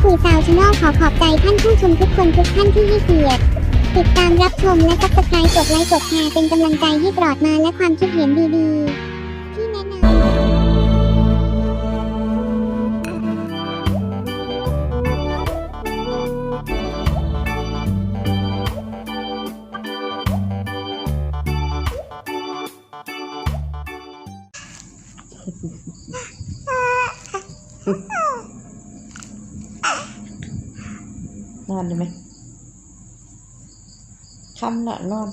คุยซาวชาแนลขอขอบใจท่านผู้ชมทุกคนทุกท่านที่ให้เกียรติติดตามรับชมและซับสไครต์กดไลค์กดแชร์เป็นกำลังใจให้ตลอดมาและความคิดเห็นดีๆที่แนะนำนอนได้ไหมคำละนอน